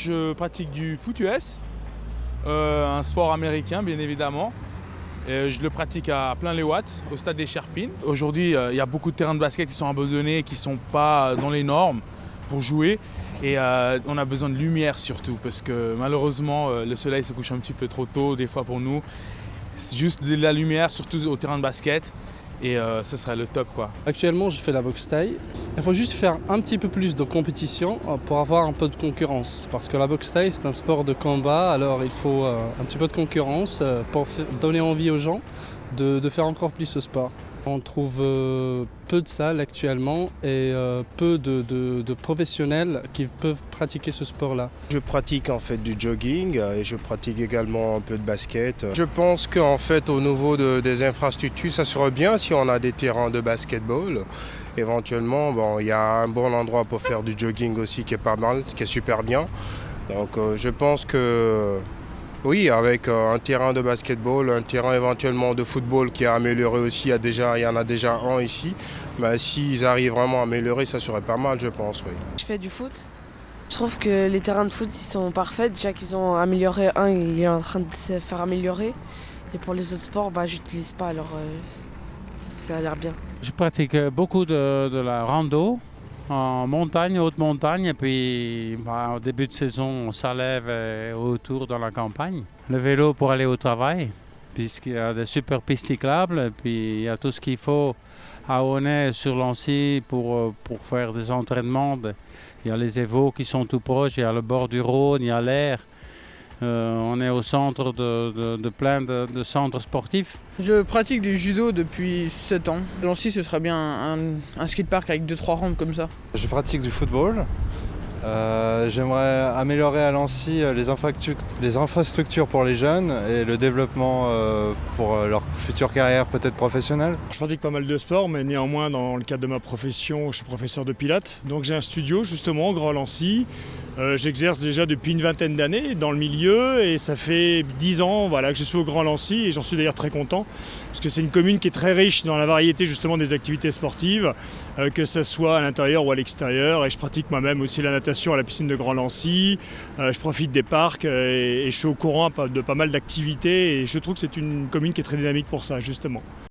Je pratique du foot US, un sport américain bien évidemment. Et je le pratique à plein les watts, au stade des Cherpines. Aujourd'hui, il y a beaucoup de terrains de basket qui sont abandonnés, qui ne sont pas dans les normes pour jouer. Et on a besoin de lumière surtout, parce que malheureusement, le soleil se couche un petit peu trop tôt des fois pour nous. C'est juste de la lumière, surtout au terrain de basket. Et ce serait le top, quoi. Actuellement, je fais la boxe thaï. Il faut juste faire un petit peu plus de compétition pour avoir un peu de concurrence. Parce que la boxe thaï, c'est un sport de combat, alors il faut un petit peu de concurrence pour donner envie aux gens de faire encore plus ce sport. On trouve peu de salles actuellement et peu de professionnels qui peuvent pratiquer ce sport-là. Je pratique en fait du jogging et je pratique également un peu de basket. Je pense qu'en fait au niveau des infrastructures, ça serait bien si on a des terrains de basketball. Éventuellement, il y a un bon endroit pour faire du jogging aussi qui est pas mal, qui est super bien. Donc je pense que oui, avec un terrain de basketball, un terrain éventuellement de football qui est amélioré aussi, il y en a déjà un ici. Mais s'ils arrivent vraiment à améliorer, ça serait pas mal, je pense. Oui. Je fais du foot. Je trouve que les terrains de foot ils sont parfaits. Déjà qu'ils ont amélioré un, il est en train de se faire améliorer. Et pour les autres sports, j'utilise pas, alors ça a l'air bien. Je pratique beaucoup de la rando. En montagne, haute montagne, et puis au début de saison, on s'enlève autour dans la campagne. Le vélo pour aller au travail, puisqu'il y a des super pistes cyclables, et puis il y a tout ce qu'il faut à Aunay sur Lancy pour faire des entraînements. Il y a les évaux qui sont tout proches, il y a le bord du Rhône, il y a l'air. On est au centre de plein de centres sportifs. Je pratique du judo depuis 7 ans. Lancy, ce serait bien un skatepark avec 2-3 rampes comme ça. Je pratique du football. J'aimerais améliorer à Lancy les infrastructures pour les jeunes et le développement pour leur future carrière peut-être professionnelle. Je pratique pas mal de sports, mais néanmoins dans le cadre de ma profession, je suis professeur de pilates. Donc j'ai un studio justement au Grand Lancy. J'exerce déjà depuis une vingtaine d'années dans le milieu et ça fait 10 ans que je suis au Grand Lancy et j'en suis d'ailleurs très content parce que c'est une commune qui est très riche dans la variété justement des activités sportives, que ce soit à l'intérieur ou à l'extérieur, et je pratique moi-même aussi la natation à la piscine de Grand Lancy, je profite des parcs et je suis au courant de pas mal d'activités et je trouve que c'est une commune qui est très dynamique pour ça justement.